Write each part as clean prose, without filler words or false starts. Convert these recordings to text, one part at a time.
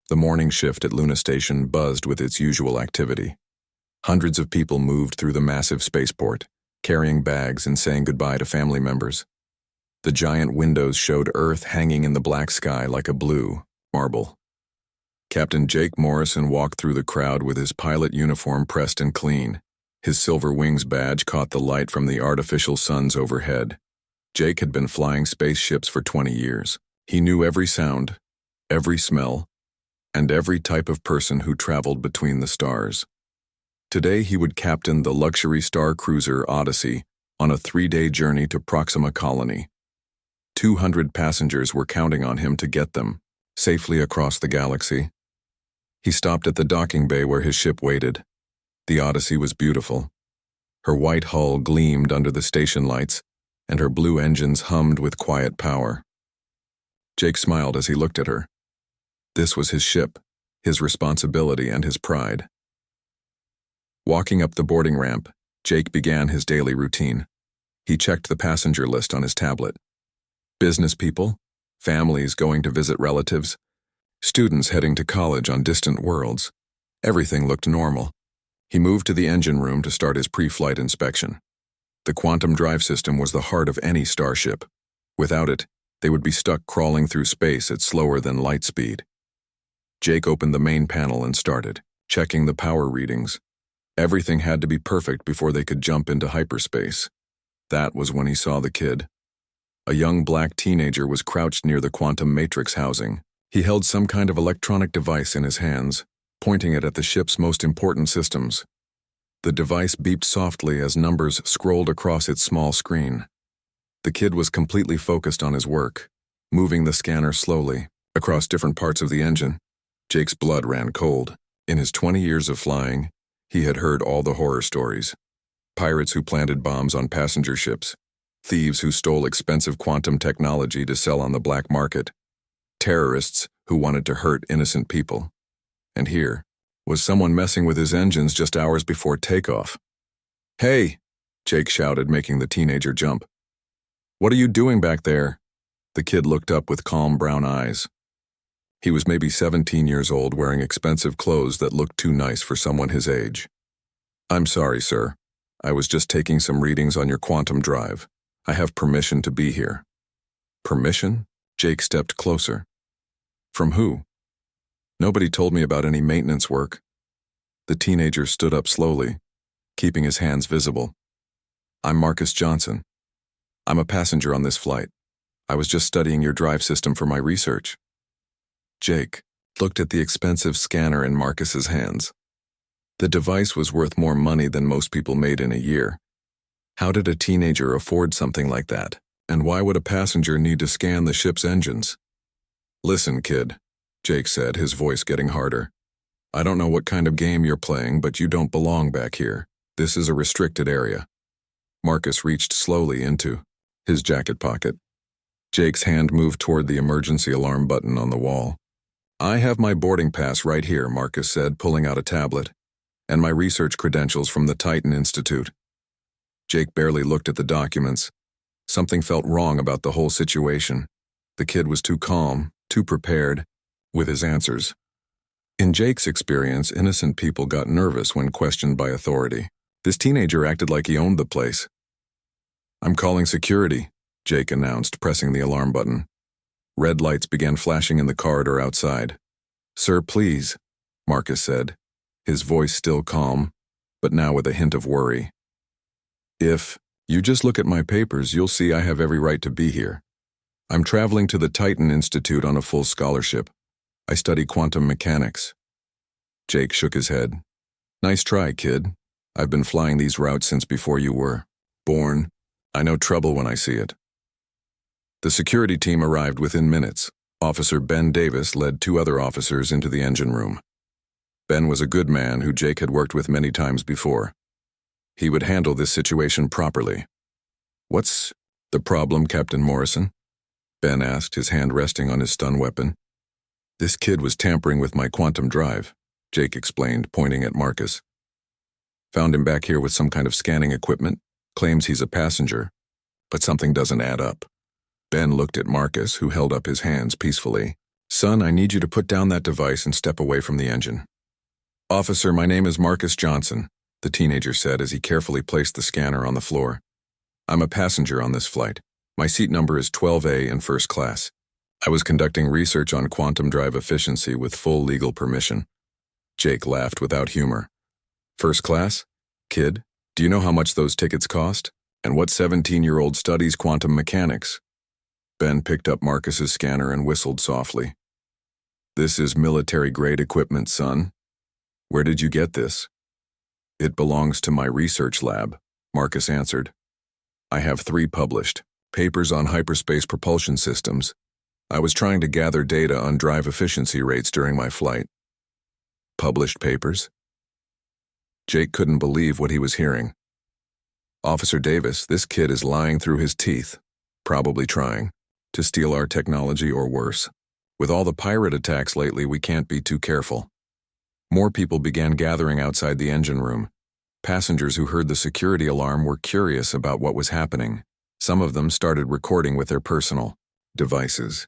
The morning shift at Luna Station buzzed with its usual activity. Hundreds of people moved through the massive spaceport, carrying bags and saying goodbye to family members. The giant windows showed Earth hanging in the black sky like a blue marble. Captain Jake Morrison walked through the crowd with his pilot uniform pressed and clean. His silver wings badge caught the light from the artificial suns overhead. Jake had been flying spaceships for 20 years. He knew every sound, every smell, and every type of person who traveled between the stars. Today he would captain the luxury star cruiser Odyssey on a 3-day journey to Proxima Colony. 200 passengers were counting on him to get them safely across the galaxy. He stopped at the docking bay where his ship waited. The Odyssey was beautiful. Her white hull gleamed under the station lights, and her blue engines hummed with quiet power. Jake smiled as he looked at her. This was his ship, his responsibility, and his pride. Walking up the boarding ramp, Jake began his daily routine. He checked the passenger list on his tablet. Business people, families going to visit relatives, students heading to college on distant worlds. Everything looked normal. He moved to the engine room to start his pre-flight inspection. The quantum drive system was the heart of any starship. Without it, they would be stuck crawling through space at slower than light speed. Jake opened the main panel and started, checking the power readings. Everything had to be perfect before they could jump into hyperspace. That was when he saw the kid. A young black teenager was crouched near the quantum matrix housing. He held some kind of electronic device in his hands, pointing it at the ship's most important systems. The device beeped softly as numbers scrolled across its small screen. The kid was completely focused on his work, moving the scanner slowly across different parts of the engine. Jake's blood ran cold. In his 20 years of flying, he had heard all the horror stories. Pirates who planted bombs on passenger ships, thieves who stole expensive quantum technology to sell on the black market, terrorists who wanted to hurt innocent people. And here was someone messing with his engines just hours before takeoff. "Hey!" Jake shouted, making the teenager jump. "What are you doing back there?" The kid looked up with calm brown eyes. He was maybe 17 years old, wearing expensive clothes that looked too nice for someone his age. "I'm sorry, sir. I was just taking some readings on your quantum drive. I have permission to be here." "Permission?" Jake stepped closer. "From who?" "Nobody told me about any maintenance work." The teenager stood up slowly, keeping his hands visible. "I'm Marcus Johnson. I'm a passenger on this flight. I was just studying your drive system for my research." Jake looked at the expensive scanner in Marcus's hands. The device was worth more money than most people made in a year. How did a teenager afford something like that? And why would a passenger need to scan the ship's engines? "Listen, kid," Jake said, his voice getting harder. "I don't know what kind of game you're playing, but you don't belong back here. This is a restricted area." Marcus reached slowly into his jacket pocket. Jake's hand moved toward the emergency alarm button on the wall. "I have my boarding pass right here," Marcus said, pulling out a tablet, "and my research credentials from the Titan Institute." Jake barely looked at the documents. Something felt wrong about the whole situation. The kid was too calm, too prepared, with his answers. In Jake's experience, innocent people got nervous when questioned by authority. This teenager acted like he owned the place. "I'm calling security," Jake announced, pressing the alarm button. Red lights began flashing in the corridor outside. "Sir, please," Marcus said, his voice still calm, but now with a hint of worry. "If you just look at my papers, you'll see I have every right to be here. I'm traveling to the Titan Institute on a full scholarship. I study quantum mechanics." Jake shook his head. "Nice try, kid. I've been flying these routes since before you were born. I know trouble when I see it." The security team arrived within minutes. Officer Ben Davis led 2 other officers into the engine room. Ben was a good man who Jake had worked with many times before. He would handle this situation properly. "What's the problem, Captain Morrison?" Ben asked, his hand resting on his stun weapon. "This kid was tampering with my quantum drive," Jake explained, pointing at Marcus. "Found him back here with some kind of scanning equipment, claims he's a passenger, but something doesn't add up." Ben looked at Marcus, who held up his hands peacefully. Son, I need you to put down that device and step away from the engine. Officer, my name is Marcus Johnson, the teenager said as he carefully placed the scanner on the floor. I'm a passenger on this flight. My seat number is 12A in first class. I was conducting research on quantum drive efficiency with full legal permission. Jake laughed without humor. First class? Kid, do you know how much those tickets cost? And what 17-year-old studies quantum mechanics? Ben picked up Marcus's scanner and whistled softly. This is military-grade equipment, son. Where did you get this? It belongs to my research lab, Marcus answered. I have 3 published papers on hyperspace propulsion systems. I was trying to gather data on drive efficiency rates during my flight. Published papers? Jake couldn't believe what he was hearing. Officer Davis, this kid is lying through his teeth, probably trying to steal our technology or worse. With all the pirate attacks lately, we can't be too careful. More people began gathering outside the engine room. Passengers who heard the security alarm were curious about what was happening. Some of them started recording with their personal devices.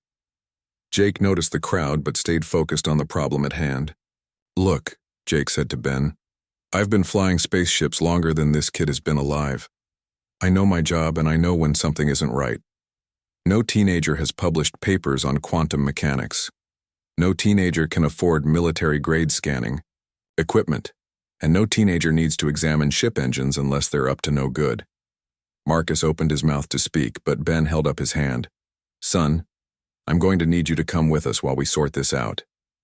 Jake noticed the crowd but stayed focused on the problem at hand. Look, Jake said to Ben, I've been flying spaceships longer than this kid has been alive. I know my job and I know when something isn't right. No teenager has published papers on quantum mechanics. No teenager can afford military-grade scanning, equipment, and no teenager needs to examine ship engines unless they're up to no good. Marcus opened his mouth to speak, but Ben held up his hand. Son, I'm going to need you to come with us while we sort this out.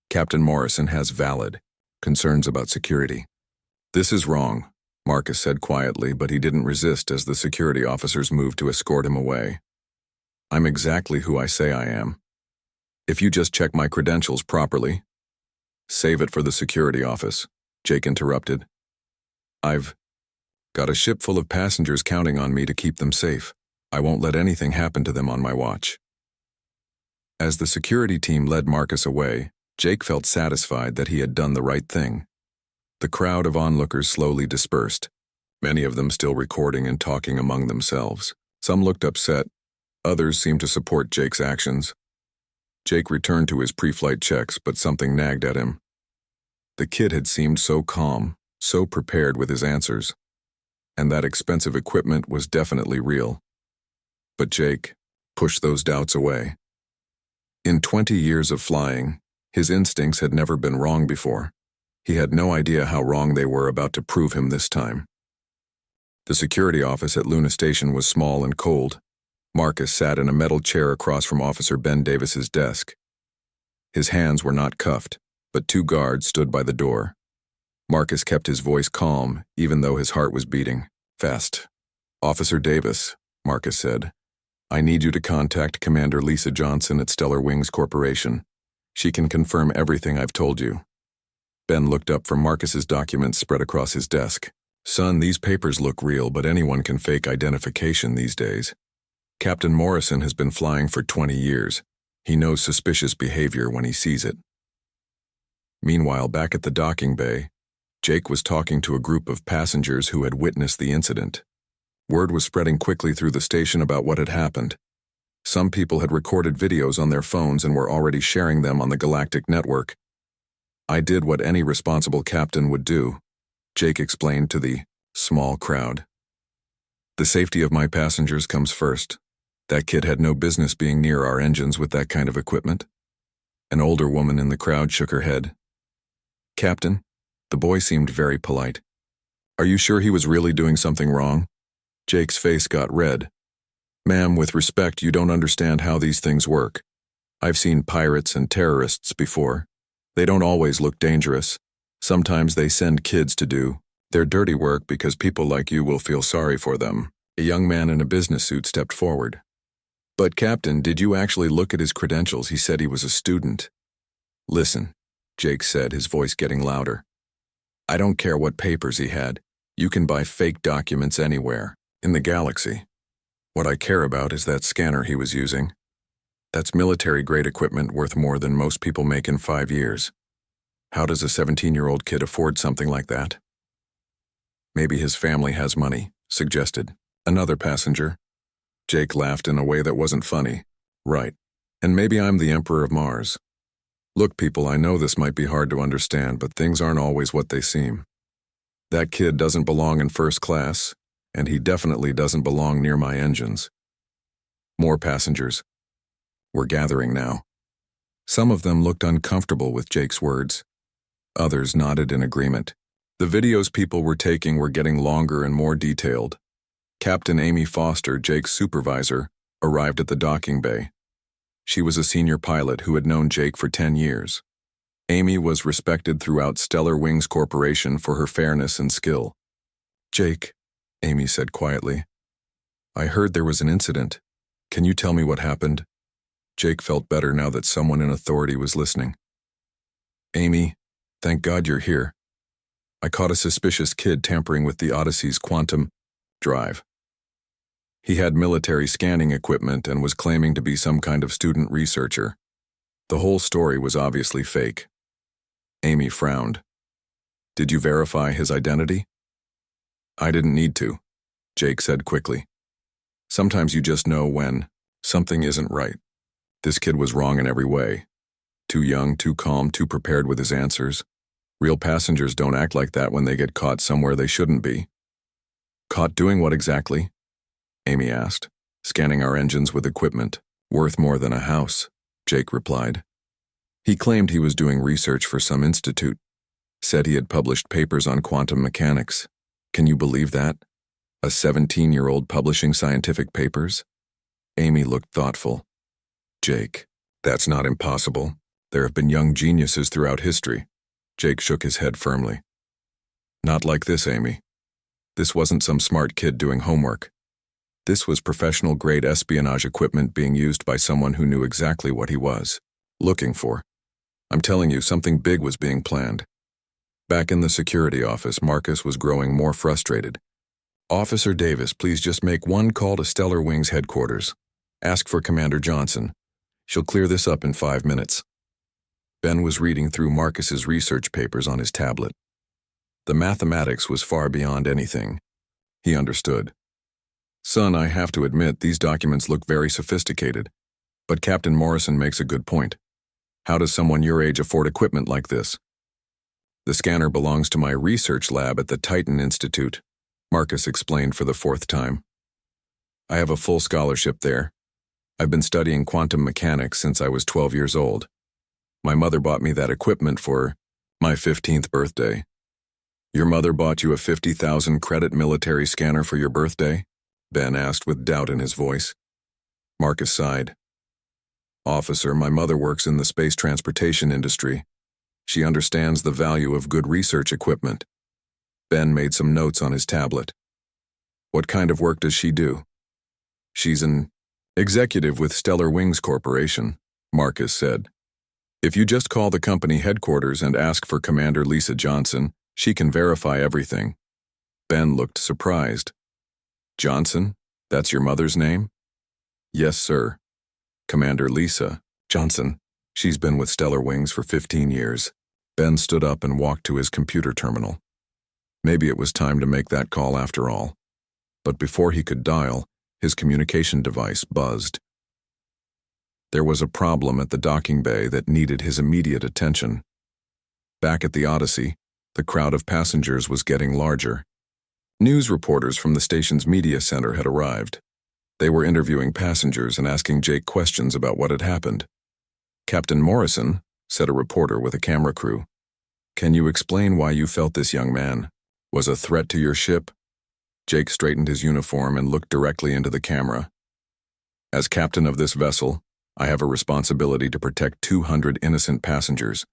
Captain Morrison has valid concerns about security. This is wrong, Marcus said quietly, but he didn't resist as the security officers moved to escort him away. I'm exactly who I say I am. If you just check my credentials properly. Save it for the security office, Jake interrupted. I've got a ship full of passengers counting on me to keep them safe. I won't let anything happen to them on my watch. As the security team led Marcus away, Jake felt satisfied that he had done the right thing. The crowd of onlookers slowly dispersed, many of them still recording and talking among themselves. Some looked upset, others seemed to support Jake's actions. Jake returned to his pre-flight checks, but something nagged at him. The kid had seemed so calm, so prepared with his answers. And that expensive equipment was definitely real. But Jake pushed those doubts away. In 20 years of flying, his instincts had never been wrong before. He had no idea how wrong they were about to prove him this time. The security office at Luna Station was small and cold. Marcus sat in a metal chair across from Officer Ben Davis's desk. His hands were not cuffed, but 2 guards stood by the door. Marcus kept his voice calm, even though his heart was beating fast. Officer Davis, Marcus said, I need you to contact Commander Lisa Johnson at Stellar Wings Corporation. She can confirm everything I've told you. Ben looked up from Marcus's documents spread across his desk. Son, these papers look real, but anyone can fake identification these days. Captain Morrison has been flying for 20 years. He knows suspicious behavior when he sees it. Meanwhile, back at the docking bay, Jake was talking to a group of passengers who had witnessed the incident. Word was spreading quickly through the station about what had happened. Some people had recorded videos on their phones and were already sharing them on the galactic network. I did what any responsible captain would do, Jake explained to the small crowd. The safety of my passengers comes first. That kid had no business being near our engines with that kind of equipment. An older woman in the crowd shook her head. Captain, the boy seemed very polite. Are you sure he was really doing something wrong? Jake's face got red. Ma'am, with respect, you don't understand how these things work. I've seen pirates and terrorists before. They don't always look dangerous. Sometimes they send kids to do their dirty work because people like you will feel sorry for them. A young man in a business suit stepped forward. But Captain, did you actually look at his credentials? He said he was a student. Listen, Jake said, his voice getting louder. I don't care what papers he had. You can buy fake documents anywhere in the galaxy. What I care about is that scanner he was using. That's military-grade equipment worth more than most people make in 5 years. How does a 17-year-old kid afford something like that? Maybe his family has money, suggested another passenger. Jake laughed in a way that wasn't funny. Right. And maybe I'm the Emperor of Mars. Look, people, I know this might be hard to understand, but things aren't always what they seem. That kid doesn't belong in first class, and he definitely doesn't belong near my engines. More passengers were gathering now. Some of them looked uncomfortable with Jake's words. Others nodded in agreement. The videos people were taking were getting longer and more detailed. Captain Amy Foster, Jake's supervisor, arrived at the docking bay. She was a senior pilot who had known Jake for 10 years. Amy was respected throughout Stellar Wings Corporation for her fairness and skill. "Jake," Amy said quietly, "I heard there was an incident. Can you tell me what happened?" Jake felt better now that someone in authority was listening. "Amy, thank God you're here. I caught a suspicious kid tampering with the Odyssey's quantum drive. He had military scanning equipment and was claiming to be some kind of student researcher. The whole story was obviously fake." Amy frowned. "Did you verify his identity?" "I didn't need to," Jake said quickly. "Sometimes you just know when something isn't right. This kid was wrong in every way. Too young, too calm, too prepared with his answers. Real passengers don't act like that when they get caught somewhere they shouldn't be." "Caught doing what exactly?" Amy asked. "Scanning our engines with equipment worth more than a house," Jake replied. "He claimed he was doing research for some institute. Said he had published papers on quantum mechanics. Can you believe that? A 17-year-old publishing scientific papers?" Amy looked thoughtful. "Jake, that's not impossible. There have been young geniuses throughout history." Jake shook his head firmly. "Not like this, Amy. This wasn't some smart kid doing homework. This was professional-grade espionage equipment being used by someone who knew exactly what he was looking for. I'm telling you, something big was being planned." Back in the security office, Marcus was growing more frustrated. "Officer Davis, please just make one call to Stellar Wings headquarters. Ask for Commander Johnson. She'll clear this up in 5 minutes." Ben was reading through Marcus's research papers on his tablet. The mathematics was far beyond anything. He understood. "Son, I have to admit, these documents look very sophisticated. But Captain Morrison makes a good point. How does someone your age afford equipment like this?" "The scanner belongs to my research lab at the Titan Institute," Marcus explained for the 4th time. "I have a full scholarship there. I've been studying quantum mechanics since I was 12 years old. My mother bought me that equipment for my 15th birthday." "Your mother bought you a 50,000 credit military scanner for your birthday?" Ben asked with doubt in his voice. Marcus sighed. "Officer, my mother works in the space transportation industry. She understands the value of good research equipment." Ben made some notes on his tablet. "What kind of work does she do?" "She's an executive with Stellar Wings Corporation," Marcus said. "If you just call the company headquarters and ask for Commander Lisa Johnson, she can verify everything." Ben looked surprised. "Johnson? That's your mother's name?" "Yes, sir. Commander Lisa Johnson. She's been with Stellar Wings for 15 years. Ben stood up and walked to his computer terminal. Maybe it was time to make that call after all. But before he could dial, his communication device buzzed. There was a problem at the docking bay that needed his immediate attention. Back at the Odyssey, the crowd of passengers was getting larger. News reporters from the station's media center had arrived. They were interviewing passengers and asking Jake questions about what had happened. "Captain Morrison," said a reporter with a camera crew, "can you explain why you felt this young man was a threat to your ship?" Jake straightened his uniform and looked directly into the camera. "As captain of this vessel, I have a responsibility to protect 200 innocent passengers.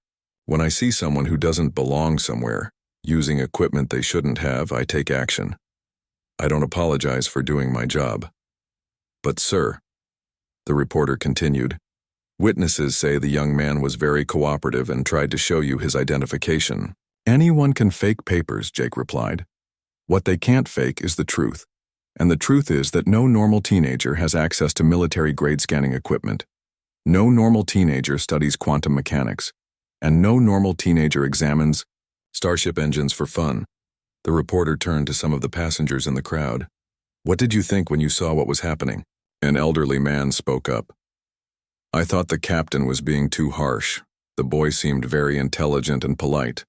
When I see someone who doesn't belong somewhere, using equipment they shouldn't have, I take action. I don't apologize for doing my job." "But sir," the reporter continued, "witnesses say the young man was very cooperative and tried to show you his identification." "Anyone can fake papers," Jake replied. "What they can't fake is the truth. And the truth is that no normal teenager has access to military-grade scanning equipment. No normal teenager studies quantum mechanics. And no normal teenager examines starship engines for fun." The reporter turned to some of the passengers in the crowd. "What did you think when you saw what was happening?" An elderly man spoke up. "I thought the captain was being too harsh. The boy seemed very intelligent and polite,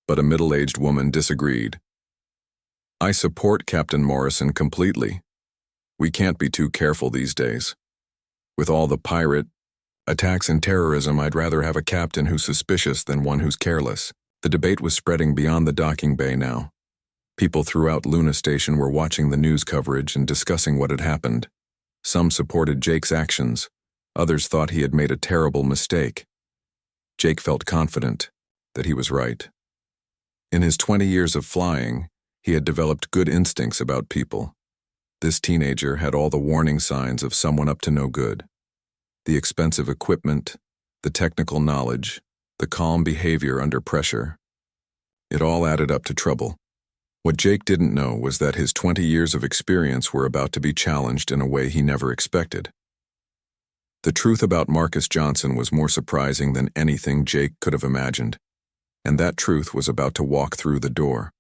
but a middle-aged woman disagreed. "I support Captain Morrison completely. We can't be too careful these days. With all the pirate attacks and terrorism, I'd rather have a captain who's suspicious than one who's careless." The debate was spreading beyond the docking bay now. People throughout Luna Station were watching the news coverage and discussing what had happened. Some supported Jake's actions. Others thought he had made a terrible mistake. Jake felt confident that he was right. In his 20 years of flying, he had developed good instincts about people. This teenager had all the warning signs of someone up to no good. The expensive equipment, the technical knowledge, the calm behavior under pressure. It all added up to trouble. What Jake didn't know was that his 20 years of experience were about to be challenged in a way he never expected. The truth about Marcus Johnson was more surprising than anything Jake could have imagined, and that truth was about to walk through the door.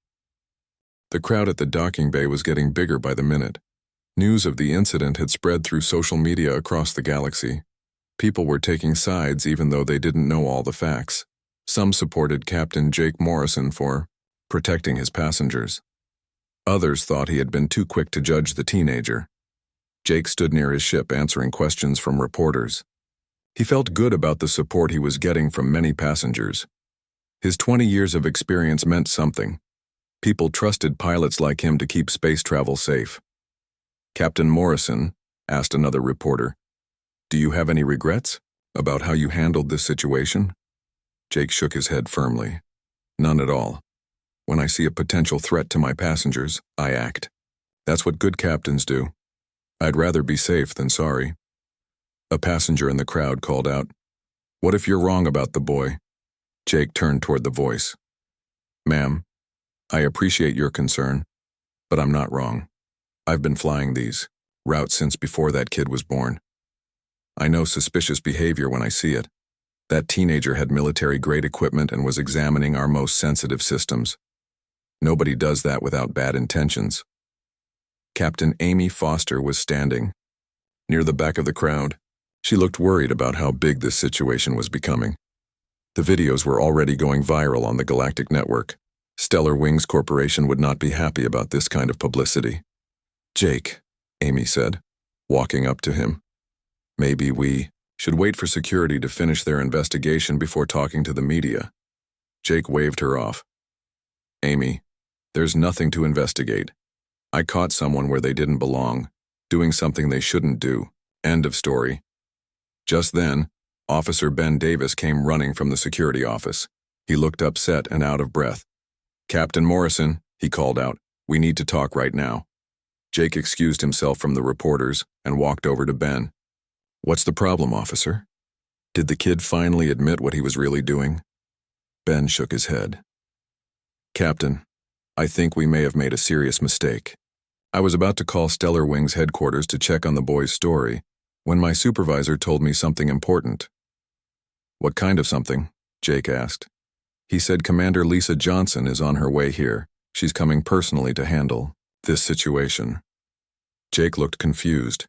The crowd at the docking bay was getting bigger by the minute. News of the incident had spread through social media across the galaxy. People were taking sides even though they didn't know all the facts. Some supported Captain Jake Morrison for protecting his passengers. Others thought he had been too quick to judge the teenager. Jake stood near his ship answering questions from reporters. He felt good about the support he was getting from many passengers. His 20 years of experience meant something. People trusted pilots like him to keep space travel safe. "Captain Morrison," asked another reporter, "do you have any regrets about how you handled this situation?" Jake shook his head firmly. "None at all. When I see a potential threat to my passengers, I act. That's what good captains do. I'd rather be safe than sorry." A passenger in the crowd called out, "What if you're wrong about the boy?" Jake turned toward the voice. "Ma'am, I appreciate your concern, but I'm not wrong. I've been flying these routes since before that kid was born. I know suspicious behavior when I see it. That teenager had military-grade equipment and was examining our most sensitive systems. Nobody does that without bad intentions." Captain Amy Foster was standing near the back of the crowd. She looked worried about how big this situation was becoming. The videos were already going viral on the Galactic Network. Stellar Wings Corporation would not be happy about this kind of publicity. "Jake," Amy said, walking up to him, "maybe we should wait for security to finish their investigation before talking to the media." Jake waved her off. "Amy, there's nothing to investigate. I caught someone where they didn't belong, doing something they shouldn't do. End of story." Just then, Officer Ben Davis came running from the security office. He looked upset and out of breath. "Captain Morrison," he called out, "we need to talk right now." Jake excused himself from the reporters and walked over to Ben. "What's the problem, officer? Did the kid finally admit what he was really doing?" Ben shook his head. "Captain, I think we may have made a serious mistake. I was about to call Stellar Wings headquarters to check on the boy's story when my supervisor told me something important." "What kind of something?" Jake asked. "He said Commander Lisa Johnson is on her way here. She's coming personally to handle this situation." Jake looked confused.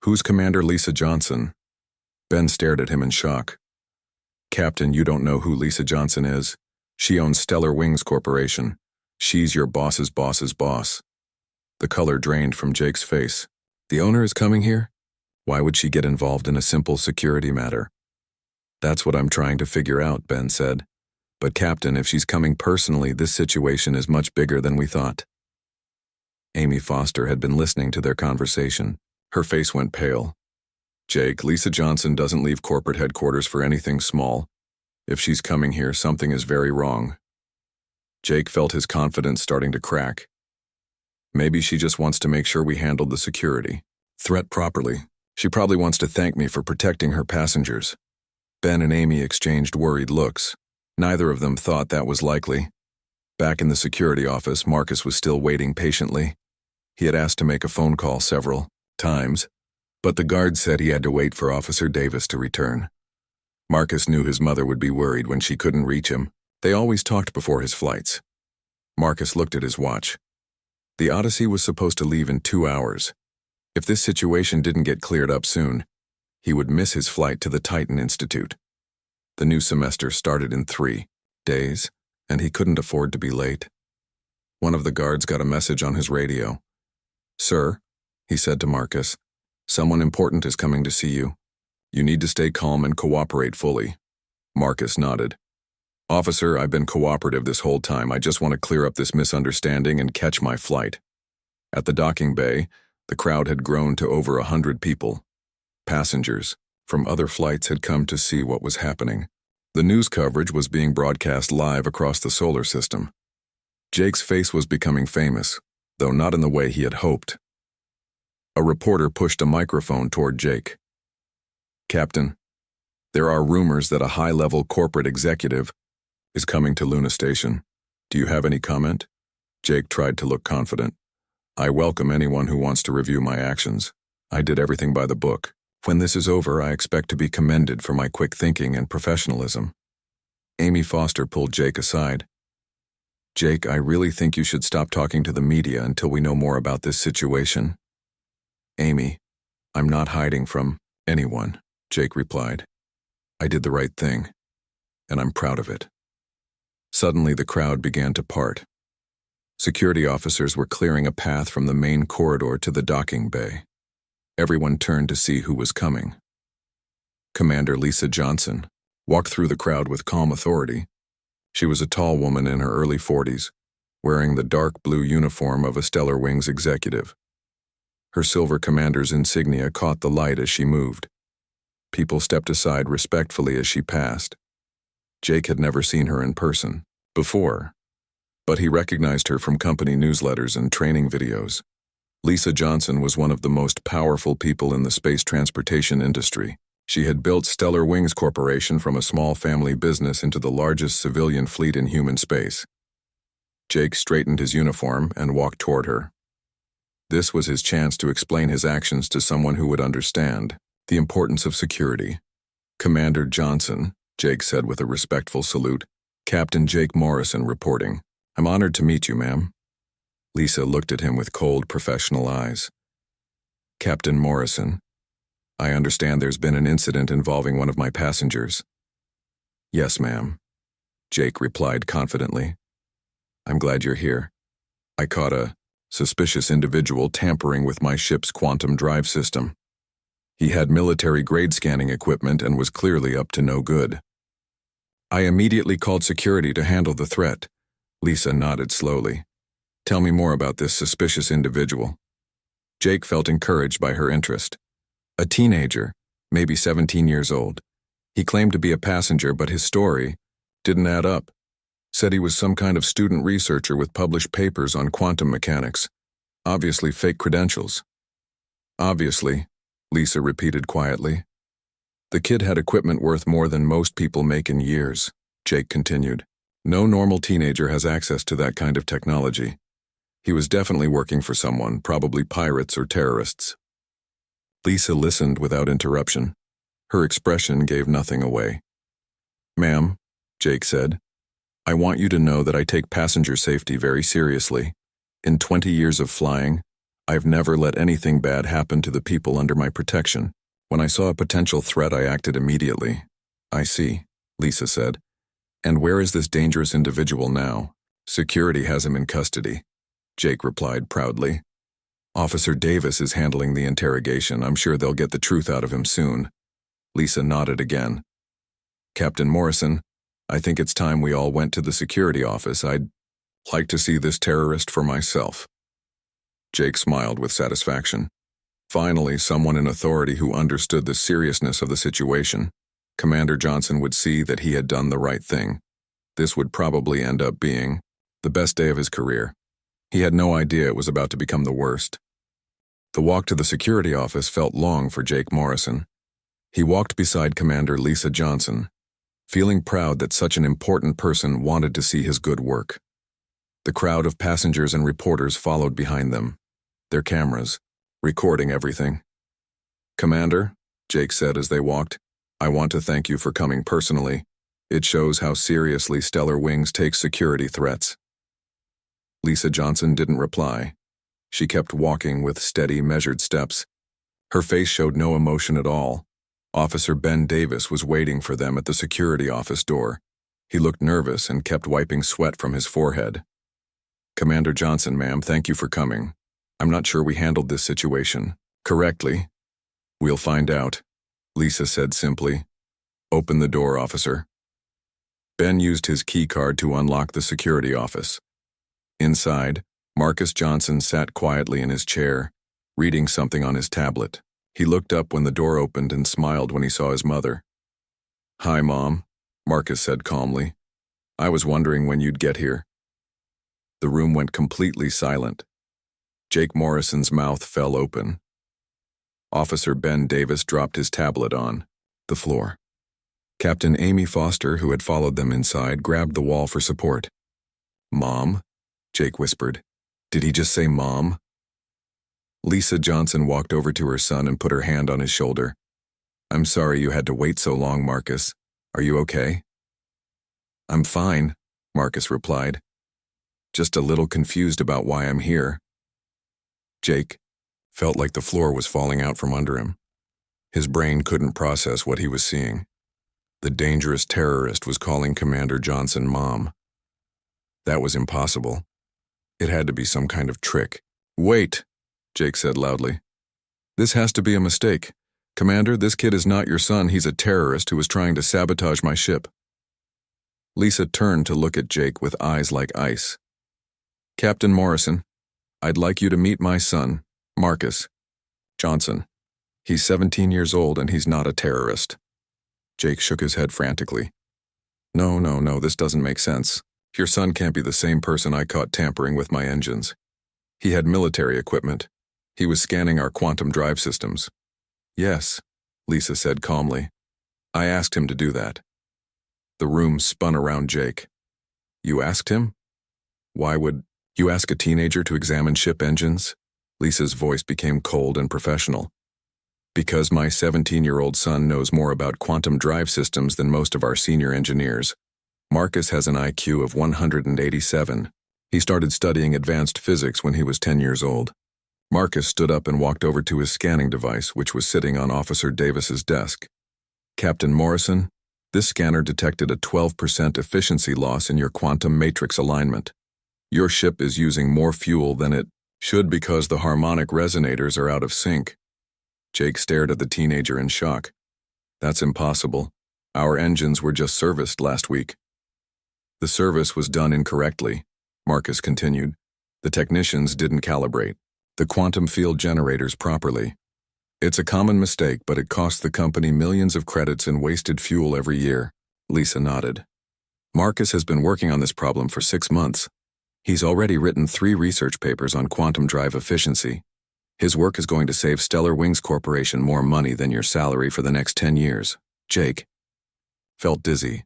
"Who's Commander Lisa Johnson?" Ben stared at him in shock. "Captain, you don't know who Lisa Johnson is? She owns Stellar Wings Corporation. She's your boss's boss's boss." The color drained from Jake's face. "The owner is coming here? Why would she get involved in a simple security matter?" "That's what I'm trying to figure out," Ben said. "But Captain, if she's coming personally, this situation is much bigger than we thought." Amy Foster had been listening to their conversation. Her face went pale. "Jake, Lisa Johnson doesn't leave corporate headquarters for anything small. If she's coming here, something is very wrong." Jake felt his confidence starting to crack. "Maybe she just wants to make sure we handled the security threat properly. She probably wants to thank me for protecting her passengers." Ben and Amy exchanged worried looks. Neither of them thought that was likely. Back in the security office, Marcus was still waiting patiently. He had asked to make a phone call several times, but the guard said he had to wait for Officer Davis to return. Marcus knew his mother would be worried when she couldn't reach him. They always talked before his flights. Marcus looked at his watch. The Odyssey was supposed to leave in 2 hours. If this situation didn't get cleared up soon, he would miss his flight to the Titan Institute. The new semester started in 3 days, and he couldn't afford to be late. One of the guards got a message on his radio. "Sir," he said to Marcus, "someone important is coming to see you. You need to stay calm and cooperate fully." Marcus nodded. "Officer, I've been cooperative this whole time. I just want to clear up this misunderstanding and catch my flight." At the docking bay, the crowd had grown to over 100 people. Passengers from other flights had come to see what was happening. The news coverage was being broadcast live across the solar system. Jake's face was becoming famous, though not in the way he had hoped. A reporter pushed a microphone toward Jake. "Captain, there are rumors that a high-level corporate executive is coming to Luna Station. Do you have any comment?" Jake tried to look confident. "I welcome anyone who wants to review my actions. I did everything by the book. When this is over, I expect to be commended for my quick thinking and professionalism." Amy Foster pulled Jake aside. "Jake, I really think you should stop talking to the media until we know more about this situation." "Amy, I'm not hiding from anyone," Jake replied. "I did the right thing, and I'm proud of it." Suddenly, the crowd began to part. Security officers were clearing a path from the main corridor to the docking bay. Everyone turned to see who was coming. Commander Lisa Johnson walked through the crowd with calm authority. She was a tall woman in her early 40s, wearing the dark blue uniform of a Stellar Wings executive. Her silver commander's insignia caught the light as she moved. People stepped aside respectfully as she passed. Jake had never seen her in person before, but he recognized her from company newsletters and training videos. Lisa Johnson was one of the most powerful people in the space transportation industry. She had built Stellar Wings Corporation from a small family business into the largest civilian fleet in human space. Jake straightened his uniform and walked toward her. This was his chance to explain his actions to someone who would understand the importance of security. "Commander Johnson," Jake said with a respectful salute. "Captain Jake Morrison reporting. I'm honored to meet you, ma'am." Lisa looked at him with cold, professional eyes. "Captain Morrison, I understand there's been an incident involving one of my passengers." "Yes, ma'am," Jake replied confidently. "I'm glad you're here. I caught a suspicious individual tampering with my ship's quantum drive system. He had military-grade scanning equipment and was clearly up to no good. I immediately called security to handle the threat." Lisa nodded slowly. "Tell me more about this suspicious individual." Jake felt encouraged by her interest. "A teenager, maybe 17 years old. He claimed to be a passenger, but his story didn't add up. Said he was some kind of student researcher with published papers on quantum mechanics. Obviously fake credentials." "Obviously," Lisa repeated quietly. "The kid had equipment worth more than most people make in years," Jake continued. "No normal teenager has access to that kind of technology. He was definitely working for someone, probably pirates or terrorists." Lisa listened without interruption. Her expression gave nothing away. "Ma'am," Jake said, "I want you to know that I take passenger safety very seriously. In 20 years of flying, I've never let anything bad happen to the people under my protection. When I saw a potential threat, I acted immediately." "I see," Lisa said. "And where is this dangerous individual now?" "Security has him in custody," Jake replied proudly. "Officer Davis is handling the interrogation. I'm sure they'll get the truth out of him soon." Lisa nodded again. "Captain Morrison, I think it's time we all went to the security office. I'd like to see this terrorist for myself." Jake smiled with satisfaction. Finally, someone in authority who understood the seriousness of the situation. Commander Johnson would see that he had done the right thing. This would probably end up being the best day of his career. He had no idea it was about to become the worst. The walk to the security office felt long for Jake Morrison. He walked beside Commander Lisa Johnson, feeling proud that such an important person wanted to see his good work. The crowd of passengers and reporters followed behind them, their cameras, recording everything. "Commander," Jake said as they walked, "I want to thank you for coming personally. It shows how seriously Stellar Wings takes security threats." Lisa Johnson didn't reply. She kept walking with steady, measured steps. Her face showed no emotion at all, Officer Ben Davis was waiting for them at the security office door. He looked nervous and kept wiping sweat from his forehead. "Commander Johnson, ma'am, thank you for coming. I'm not sure we handled this situation correctly." "We'll find out," Lisa said simply. "Open the door, officer." Ben used his key card to unlock the security office. Inside, Marcus Johnson sat quietly in his chair, reading something on his tablet. He looked up when the door opened and smiled when he saw his mother. "Hi, Mom," Marcus said calmly. "I was wondering when you'd get here." The room went completely silent. Jake Morrison's mouth fell open. Officer Ben Davis dropped his tablet on the floor. Captain Amy Foster, who had followed them inside, grabbed the wall for support. "Mom?" Jake whispered. "Did he just say Mom?" Lisa Johnson walked over to her son and put her hand on his shoulder. "I'm sorry you had to wait so long, Marcus. Are you okay?" "I'm fine," Marcus replied. "Just a little confused about why I'm here." Jake felt like the floor was falling out from under him. His brain couldn't process what he was seeing. The dangerous terrorist was calling Commander Johnson Mom. That was impossible. It had to be some kind of trick. "Wait," Jake said loudly. "This has to be a mistake. Commander, this kid is not your son. He's a terrorist who was trying to sabotage my ship." Lisa turned to look at Jake with eyes like ice. "Captain Morrison, I'd like you to meet my son, Marcus Johnson. He's 17 years old and he's not a terrorist." Jake shook his head frantically. No, this doesn't make sense. Your son can't be the same person I caught tampering with my engines. He had military equipment. He was scanning our quantum drive systems." "Yes," Lisa said calmly. "I asked him to do that." The room spun around Jake. "You asked him? Why would you ask a teenager to examine ship engines?" Lisa's voice became cold and professional. "Because my 17-year-old son knows more about quantum drive systems than most of our senior engineers. Marcus has an IQ of 187. He started studying advanced physics when he was 10 years old." Marcus stood up and walked over to his scanning device, which was sitting on Officer Davis's desk. "Captain Morrison, this scanner detected a 12% efficiency loss in your quantum matrix alignment. Your ship is using more fuel than it should because the harmonic resonators are out of sync." Jake stared at the teenager in shock. "That's impossible. Our engines were just serviced last week." "The service was done incorrectly," Marcus continued. "The technicians didn't calibrate the quantum field generators properly. It's a common mistake, but it costs the company millions of credits in wasted fuel every year." Lisa nodded. "Marcus has been working on this problem for 6 months. He's already written 3 research papers on quantum drive efficiency. His work is going to save Stellar Wings Corporation more money than your salary for the next 10 years. Jake felt dizzy.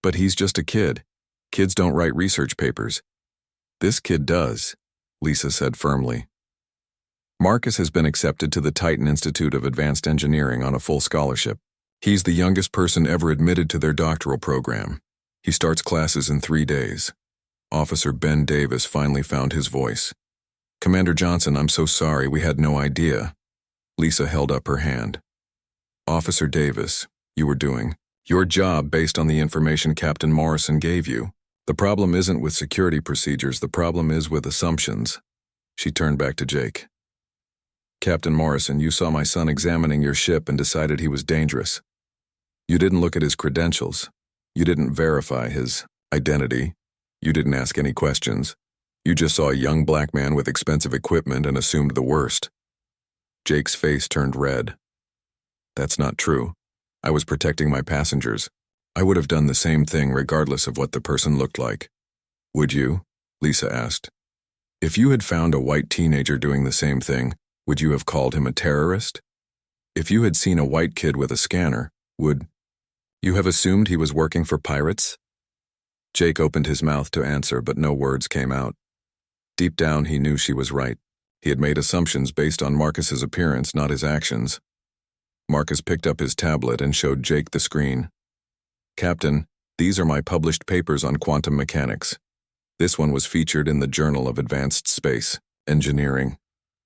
"But he's just a kid. Kids don't write research papers." "This kid does," Lisa said firmly. "Marcus has been accepted to the Titan Institute of Advanced Engineering on a full scholarship. He's the youngest person ever admitted to their doctoral program. He starts classes in 3 days." Officer Ben Davis finally found his voice. "Commander Johnson, I'm so sorry, we had no idea." Lisa held up her hand. "Officer Davis, you were doing your job based on the information Captain Morrison gave you. The problem isn't with security procedures, the problem is with assumptions." She turned back to Jake. "Captain Morrison, you saw my son examining your ship and decided he was dangerous. You didn't look at his credentials. You didn't verify his identity. You didn't ask any questions. You just saw a young black man with expensive equipment and assumed the worst." Jake's face turned red. "That's not true. I was protecting my passengers. I would have done the same thing regardless of what the person looked like." "Would you?" Lisa asked. "If you had found a white teenager doing the same thing, would you have called him a terrorist? If you had seen a white kid with a scanner, would you have assumed he was working for pirates?" Jake opened his mouth to answer, but no words came out. Deep down, he knew she was right. He had made assumptions based on Marcus's appearance, not his actions. Marcus picked up his tablet and showed Jake the screen. "Captain, these are my published papers on quantum mechanics. This one was featured in the Journal of Advanced Space Engineering.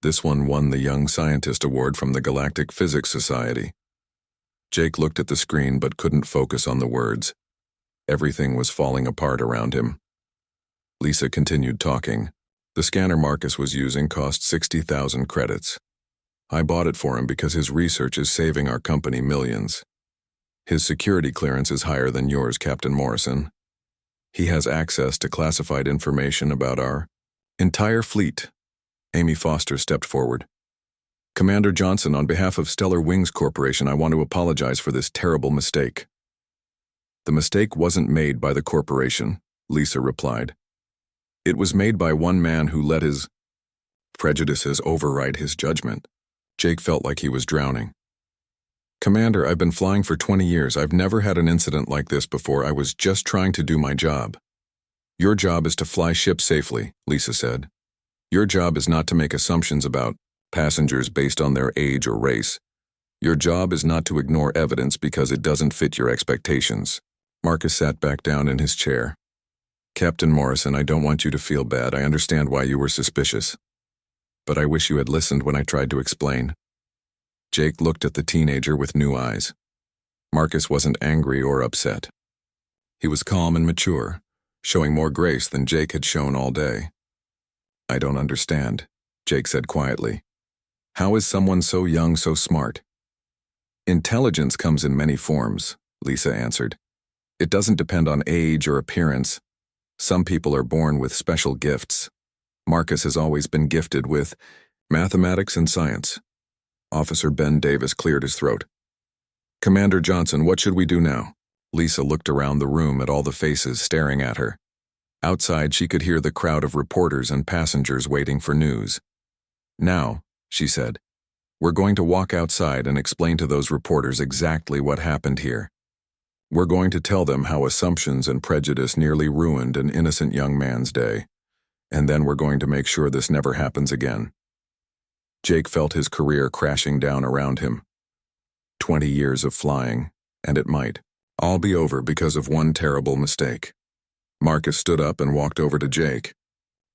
This one won the Young Scientist Award from the Galactic Physics Society." Jake looked at the screen but couldn't focus on the words. Everything was falling apart around him. Lisa continued talking. The scanner Marcus was using cost 60,000 credits. I bought it for him because his research is saving our company millions. His security clearance is higher than yours, Captain Morrison. He has access to classified information about our entire fleet. Amy Foster stepped forward. Commander Johnson, on behalf of Stellar Wings Corporation, I want to apologize for this terrible mistake. The mistake wasn't made by the corporation, Lisa replied. It was made by one man who let his prejudices override his judgment. Jake felt like he was drowning. Commander, I've been flying for 20 years. I've never had an incident like this before. I was just trying to do my job. Your job is to fly ships safely, Lisa said. Your job is not to make assumptions about passengers based on their age or race. Your job is not to ignore evidence because it doesn't fit your expectations. Marcus sat back down in his chair. Captain Morrison, I don't want you to feel bad. I understand why you were suspicious. But I wish you had listened when I tried to explain. Jake looked at the teenager with new eyes. Marcus wasn't angry or upset. He was calm and mature, showing more grace than Jake had shown all day. I don't understand, Jake said quietly. How is someone so young so smart? Intelligence comes in many forms, Lisa answered. It doesn't depend on age or appearance. Some people are born with special gifts. Marcus has always been gifted with mathematics and science. Officer Ben Davis cleared his throat. Commander Johnson, what should we do now? Lisa looked around the room at all the faces staring at her. Outside, she could hear the crowd of reporters and passengers waiting for news. Now, she said, we're going to walk outside and explain to those reporters exactly what happened here. We're going to tell them how assumptions and prejudice nearly ruined an innocent young man's day. And then we're going to make sure this never happens again. Jake felt his career crashing down around him. 20 years of flying, and it might all be over because of one terrible mistake. Marcus stood up and walked over to Jake.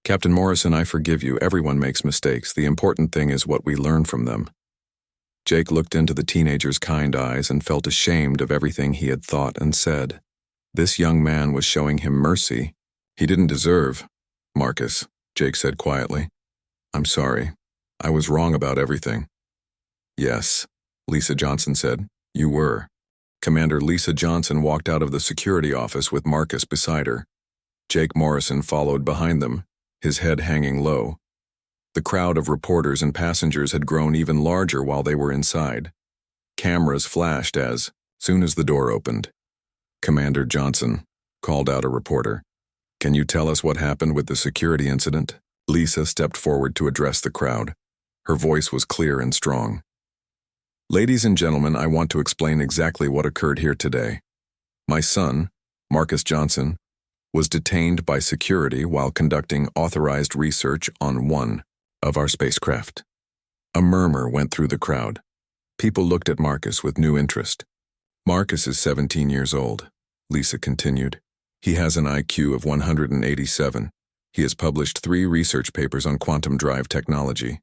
Captain Morrison, I forgive you. Everyone makes mistakes. The important thing is what we learn from them. Jake looked into the teenager's kind eyes and felt ashamed of everything he had thought and said. This young man was showing him mercy he didn't deserve. Marcus, Jake said quietly. I'm sorry. I was wrong about everything. Yes, Lisa Johnson said. You were. Commander Lisa Johnson walked out of the security office with Marcus beside her. Jake Morrison followed behind them, his head hanging low. The crowd of reporters and passengers had grown even larger while they were inside. Cameras flashed as soon as the door opened. Commander Johnson, called out a reporter. Can you tell us what happened with the security incident? Lisa stepped forward to address the crowd. Her voice was clear and strong. Ladies and gentlemen, I want to explain exactly what occurred here today. My son, Marcus Johnson, was detained by security while conducting authorized research on one of our spacecraft. A murmur went through the crowd. People looked at Marcus with new interest. Marcus is 17 years old, Lisa continued. He has an IQ of 187. He has published 3 research papers on quantum drive technology.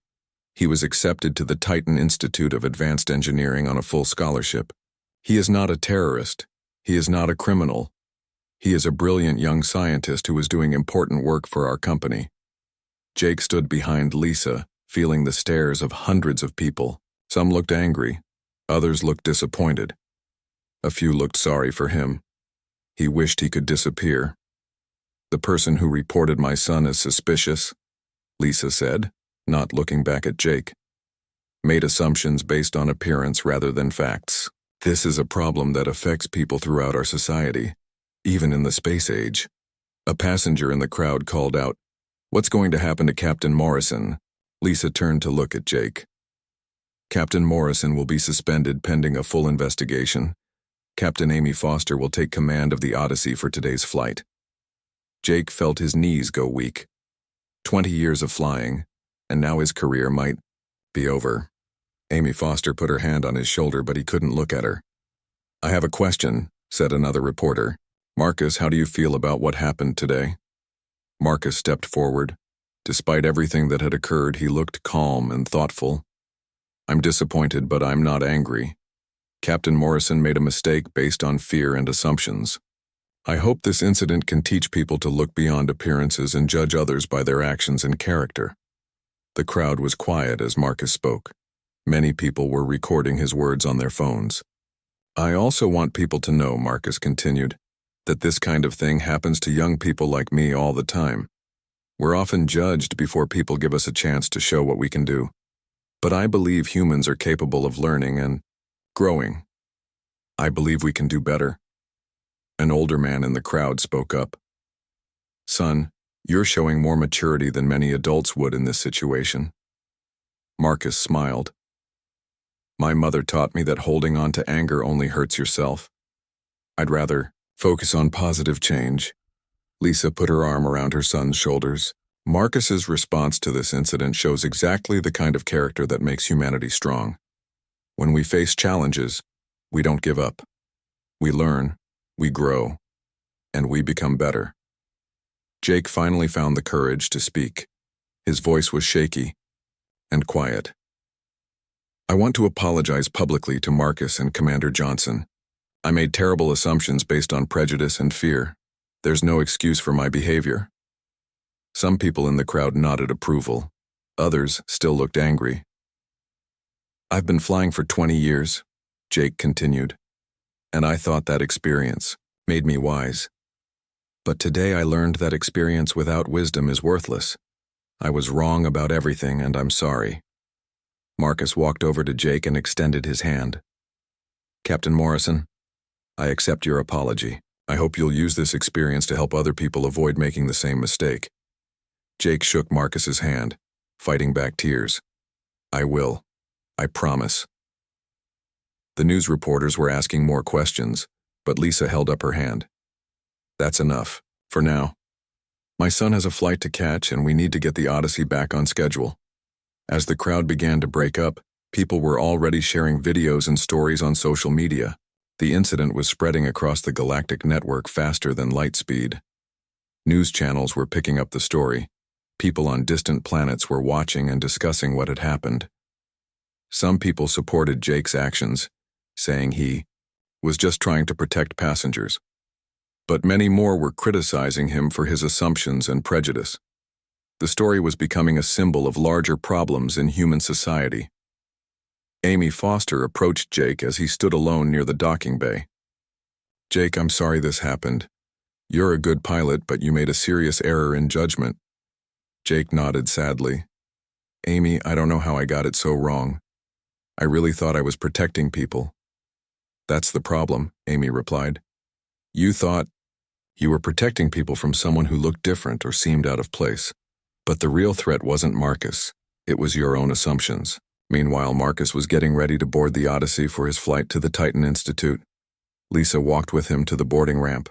He was accepted to the Titan Institute of Advanced Engineering on a full scholarship. He is not a terrorist. He is not a criminal. He is a brilliant young scientist who is doing important work for our company. Jake stood behind Lisa, feeling the stares of hundreds of people. Some looked angry. Others looked disappointed. A few looked sorry for him. He wished he could disappear. The person who reported my son as suspicious, Lisa said, not looking back at Jake, made assumptions based on appearance rather than facts. This is a problem that affects people throughout our society, even in the space age. A passenger in the crowd called out, What's going to happen to Captain Morrison? Lisa turned to look at Jake. Captain Morrison will be suspended pending a full investigation. Captain Amy Foster will take command of the Odyssey for today's flight. Jake felt his knees go weak. 20 years of flying, and now his career might be over. Amy Foster put her hand on his shoulder, but he couldn't look at her. I have a question, said another reporter. Marcus, how do you feel about what happened today? Marcus stepped forward. Despite everything that had occurred, he looked calm and thoughtful. I'm disappointed, but I'm not angry. Captain Morrison made a mistake based on fear and assumptions. I hope this incident can teach people to look beyond appearances and judge others by their actions and character. The crowd was quiet as Marcus spoke. Many people were recording his words on their phones. I also want people to know, Marcus continued, that this kind of thing happens to young people like me all the time. We're often judged before people give us a chance to show what we can do. But I believe humans are capable of learning and growing. I believe we can do better. An older man in the crowd spoke up. Son, you're showing more maturity than many adults would in this situation. Marcus smiled. My mother taught me that holding on to anger only hurts yourself. I'd rather focus on positive change. Lisa put her arm around her son's shoulders. Marcus's response to this incident shows exactly the kind of character that makes humanity strong. When we face challenges, we don't give up. We learn, we grow, and we become better. Jake finally found the courage to speak. His voice was shaky and quiet. I want to apologize publicly to Marcus and Commander Johnson. I made terrible assumptions based on prejudice and fear. There's no excuse for my behavior. Some people in the crowd nodded approval. Others still looked angry. I've been flying for 20 years, Jake continued, and I thought that experience made me wise. But today I learned that experience without wisdom is worthless. I was wrong about everything, and I'm sorry. Marcus walked over to Jake and extended his hand. Captain Morrison, I accept your apology. I hope you'll use this experience to help other people avoid making the same mistake. Jake shook Marcus's hand, fighting back tears. I will. I promise. The news reporters were asking more questions, but Lisa held up her hand. That's enough, for now. My son has a flight to catch and we need to get the Odyssey back on schedule. As the crowd began to break up, people were already sharing videos and stories on social media. The incident was spreading across the galactic network faster than light speed. News channels were picking up the story. People on distant planets were watching and discussing what had happened. Some people supported Jake's actions, saying he was just trying to protect passengers. But many more were criticizing him for his assumptions and prejudice. The story was becoming a symbol of larger problems in human society. Amy Foster approached Jake as he stood alone near the docking bay. Jake, I'm sorry this happened. You're a good pilot, but you made a serious error in judgment. Jake nodded sadly. Amy, I don't know how I got it so wrong. I really thought I was protecting people. That's the problem, Amy replied. You thought you were protecting people from someone who looked different or seemed out of place. But the real threat wasn't Marcus. It was your own assumptions. Meanwhile, Marcus was getting ready to board the Odyssey for his flight to the Titan Institute. Lisa walked with him to the boarding ramp.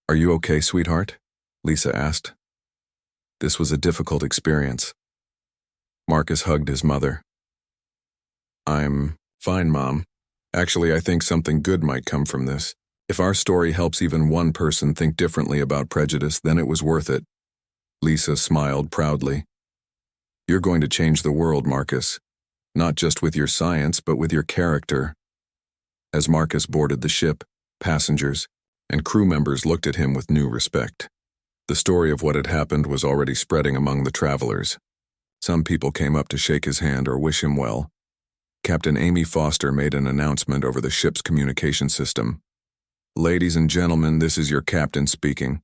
Are you okay, sweetheart? Lisa asked. This was a difficult experience. Marcus hugged his mother. I'm fine, Mom. Actually, I think something good might come from this. If our story helps even one person think differently about prejudice, then it was worth it. Lisa smiled proudly. You're going to change the world, Marcus. Not just with your science, but with your character. As Marcus boarded the ship, passengers and crew members looked at him with new respect. The story of what had happened was already spreading among the travelers. Some people came up to shake his hand or wish him well. Captain Amy Foster made an announcement over the ship's communication system. Ladies and gentlemen, this is your captain speaking.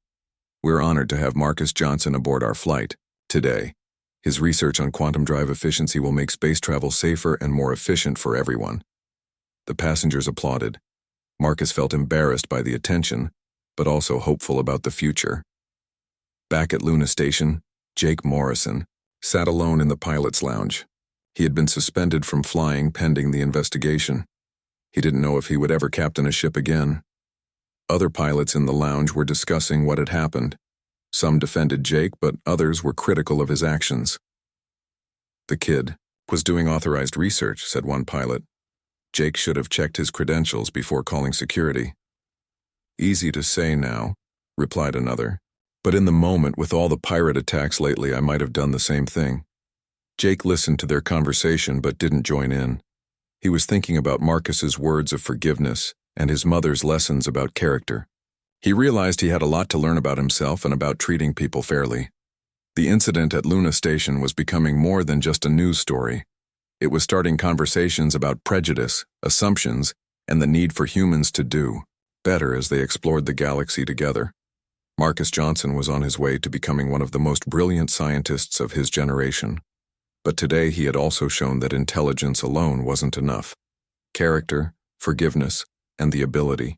We're honored to have Marcus Johnson aboard our flight today. His research on quantum drive efficiency will make space travel safer and more efficient for everyone. The passengers applauded. Marcus felt embarrassed by the attention, but also hopeful about the future. Back at Luna Station, Jake Morrison sat alone in the pilot's lounge. He had been suspended from flying pending the investigation. He didn't know if he would ever captain a ship again. Other pilots in the lounge were discussing what had happened. Some defended Jake, but others were critical of his actions. The kid was doing authorized research, said one pilot. Jake should have checked his credentials before calling security. Easy to say now, replied another. But in the moment, with all the pirate attacks lately, I might have done the same thing. Jake listened to their conversation but didn't join in. He was thinking about Marcus's words of forgiveness and his mother's lessons about character. He realized he had a lot to learn about himself and about treating people fairly. The incident at Luna Station was becoming more than just a news story. It was starting conversations about prejudice, assumptions, and the need for humans to do better as they explored the galaxy together. Marcus Johnson was on his way to becoming one of the most brilliant scientists of his generation. But today he had also shown that intelligence alone wasn't enough. Character, forgiveness, and the ability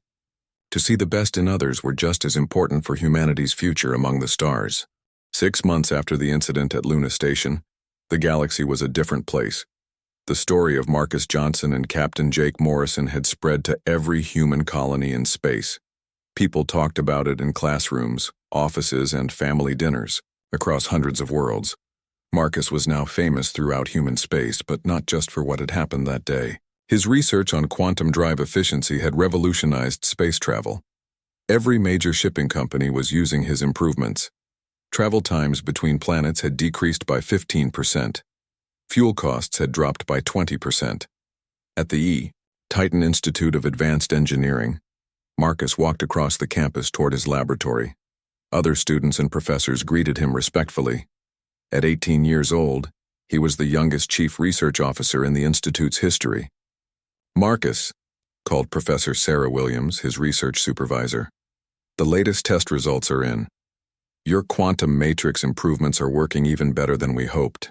to see the best in others were just as important for humanity's future among the stars. 6 months after the incident at Luna Station, the galaxy was a different place. The story of Marcus Johnson and Captain Jake Morrison had spread to every human colony in space. People talked about it in classrooms, offices, and family dinners across hundreds of worlds. Marcus was now famous throughout human space, but not just for what had happened that day. His research on quantum drive efficiency had revolutionized space travel. Every major shipping company was using his improvements. Travel times between planets had decreased by 15%. Fuel costs had dropped by 20%. At the Titan Institute of Advanced Engineering, Marcus walked across the campus toward his laboratory. Other students and professors greeted him respectfully. At 18 years old, he was the youngest chief research officer in the institute's history. "Marcus," called Professor Sarah Williams, his research supervisor, "the latest test results are in. Your quantum matrix improvements are working even better than we hoped."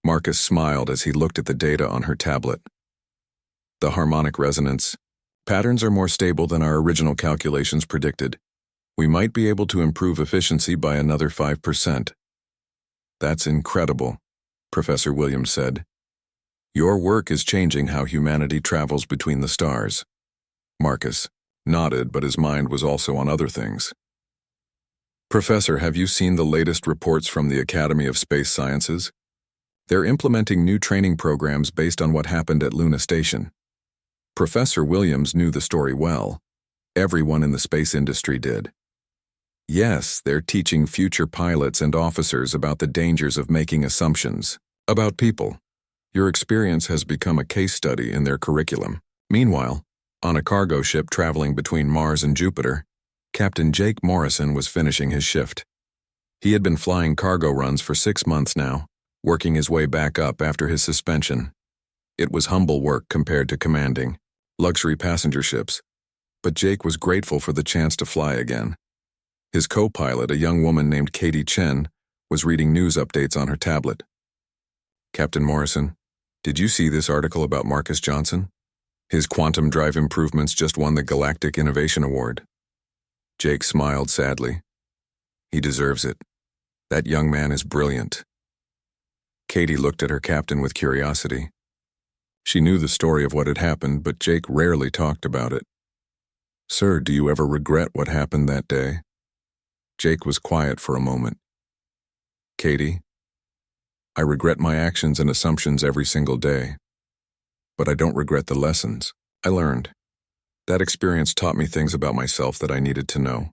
Marcus smiled as he looked at the data on her tablet. "The harmonic resonance patterns are more stable than our original calculations predicted. We might be able to improve efficiency by another 5%. "That's incredible," Professor Williams said. "Your work is changing how humanity travels between the stars." Marcus nodded, but his mind was also on other things. "Professor, have you seen the latest reports from the Academy of Space Sciences? They're implementing new training programs based on what happened at Luna Station." Professor Williams knew the story well. Everyone in the space industry did. "Yes, they're teaching future pilots and officers about the dangers of making assumptions about people. Your experience has become a case study in their curriculum." Meanwhile, on a cargo ship traveling between Mars and Jupiter, Captain Jake Morrison was finishing his shift. He had been flying cargo runs for 6 months now, working his way back up after his suspension. It was humble work compared to commanding luxury passenger ships, but Jake was grateful for the chance to fly again. His co-pilot, a young woman named Katie Chen, was reading news updates on her tablet. "Captain Morrison, did you see this article about Marcus Johnson? His quantum drive improvements just won the Galactic Innovation Award." Jake smiled sadly. "He deserves it. That young man is brilliant." Katie looked at her captain with curiosity. She knew the story of what had happened, but Jake rarely talked about it. "Sir, do you ever regret what happened that day?" Jake was quiet for a moment. "Katie, I regret my actions and assumptions every single day. But I don't regret the lessons I learned. That experience taught me things about myself that I needed to know."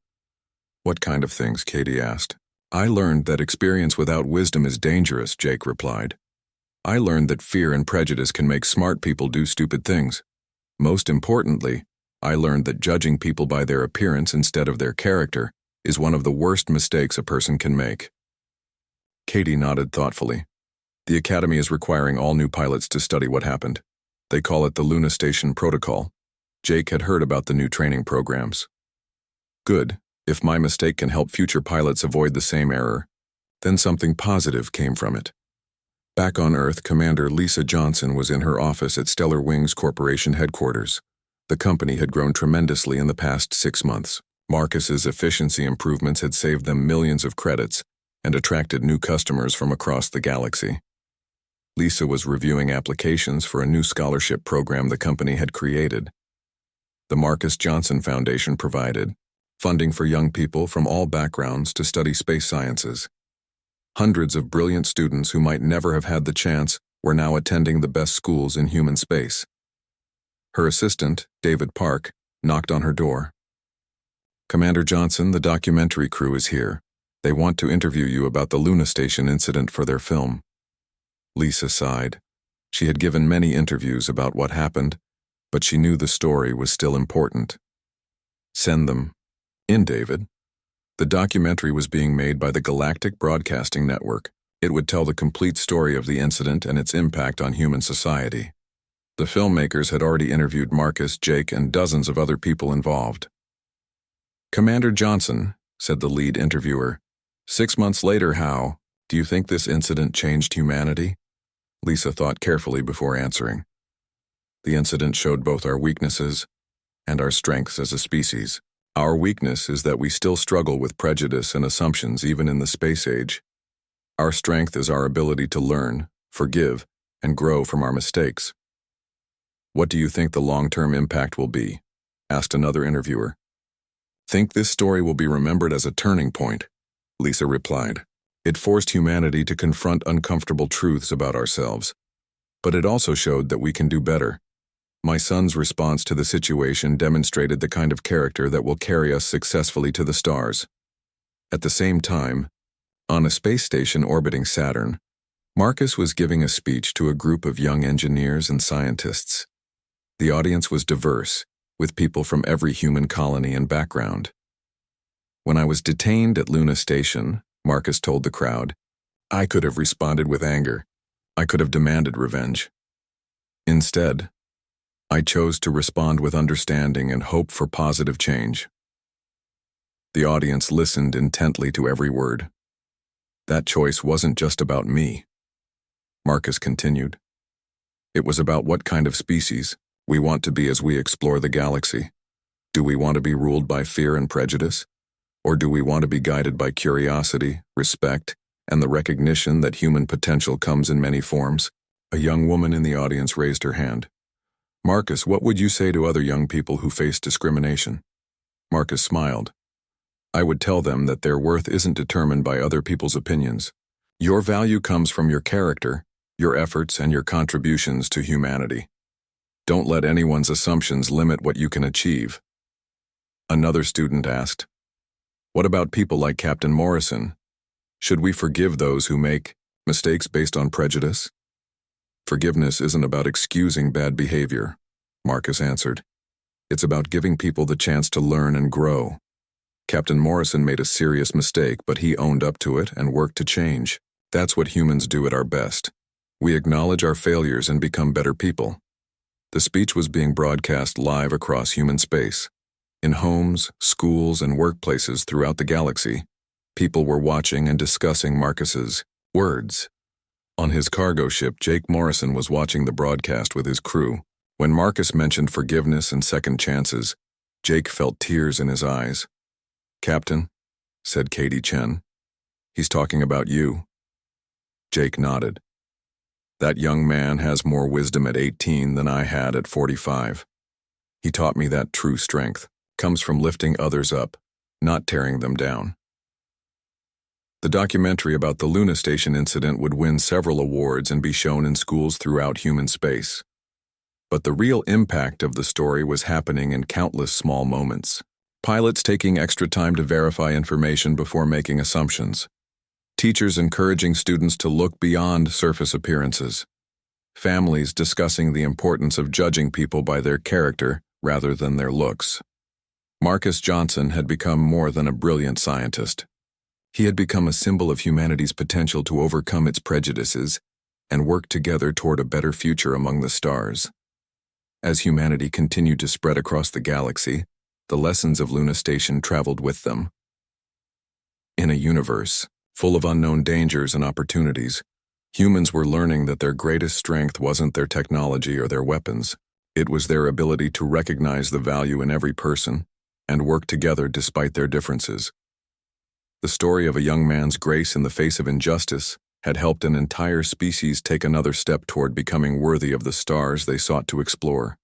"What kind of things?" Katie asked. "I learned that experience without wisdom is dangerous," Jake replied. "I learned that fear and prejudice can make smart people do stupid things. Most importantly, I learned that judging people by their appearance instead of their character is one of the worst mistakes a person can make." Katie nodded thoughtfully. "The Academy is requiring all new pilots to study what happened. They call it the Luna Station Protocol." Jake had heard about the new training programs. "Good. If my mistake can help future pilots avoid the same error, then something positive came from it." Back on Earth, Commander Lisa Johnson was in her office at Stellar Wings Corporation headquarters. The company had grown tremendously in the past 6 months. Marcus's efficiency improvements had saved them millions of credits and attracted new customers from across the galaxy. Lisa was reviewing applications for a new scholarship program the company had created. The Marcus Johnson Foundation provided funding for young people from all backgrounds to study space sciences. Hundreds of brilliant students who might never have had the chance were now attending the best schools in human space. Her assistant, David Park, knocked on her door. "Commander Johnson, the documentary crew is here. They want to interview you about the Luna Station incident for their film." Lisa sighed. She had given many interviews about what happened, but she knew the story was still important. Send them in, David. The documentary was being made by the Galactic Broadcasting Network. It would tell the complete story of the incident and its impact on human society. The filmmakers had already interviewed Marcus, Jake, and dozens of other people involved. Commander Johnson, said the lead interviewer, 6 months later, how do you think this incident changed humanity? Lisa thought carefully before answering. The incident showed both our weaknesses and our strengths as a species. Our weakness is that we still struggle with prejudice and assumptions even in the space age. Our strength is our ability to learn, forgive, and grow from our mistakes. What do you think the long-term impact will be? Asked another interviewer. Think this story will be remembered as a turning point, Lisa replied. It forced humanity to confront uncomfortable truths about ourselves. But it also showed that we can do better. My son's response to the situation demonstrated the kind of character that will carry us successfully to the stars. At the same time, on a space station orbiting Saturn, Marcus was giving a speech to a group of young engineers and scientists. The audience was diverse, with people from every human colony and background. When I was detained at Luna Station, Marcus told the crowd, I could have responded with anger. I could have demanded revenge. Instead, I chose to respond with understanding and hope for positive change. The audience listened intently to every word. That choice wasn't just about me, Marcus continued. It was about what kind of species we want to be as we explore the galaxy. Do we want to be ruled by fear and prejudice? Or do we want to be guided by curiosity, respect, and the recognition that human potential comes in many forms? A young woman in the audience raised her hand. Marcus, what would you say to other young people who face discrimination? Marcus smiled. I would tell them that their worth isn't determined by other people's opinions. Your value comes from your character, your efforts, and your contributions to humanity. Don't let anyone's assumptions limit what you can achieve. Another student asked, what about people like Captain Morrison? Should we forgive those who make mistakes based on prejudice? Forgiveness isn't about excusing bad behavior, Marcus answered. It's about giving people the chance to learn and grow. Captain Morrison made a serious mistake, but he owned up to it and worked to change. That's what humans do at our best. We acknowledge our failures and become better people. The speech was being broadcast live across human space. In homes, schools, and workplaces throughout the galaxy, people were watching and discussing Marcus's words. On his cargo ship, Jake Morrison was watching the broadcast with his crew. When Marcus mentioned forgiveness and second chances, Jake felt tears in his eyes. Captain, said Katie Chen, he's talking about you. Jake nodded. That young man has more wisdom at 18 than I had at 45. He taught me that true strength comes from lifting others up, not tearing them down. The documentary about the Luna Station incident would win several awards and be shown in schools throughout human space. But the real impact of the story was happening in countless small moments. Pilots taking extra time to verify information before making assumptions. Teachers encouraging students to look beyond surface appearances. Families discussing the importance of judging people by their character rather than their looks. Marcus Johnson had become more than a brilliant scientist. He had become a symbol of humanity's potential to overcome its prejudices and work together toward a better future among the stars. As humanity continued to spread across the galaxy, the lessons of Luna Station traveled with them. In a universe full of unknown dangers and opportunities, humans were learning that their greatest strength wasn't their technology or their weapons. It was their ability to recognize the value in every person and work together despite their differences. The story of a young man's grace in the face of injustice had helped an entire species take another step toward becoming worthy of the stars they sought to explore.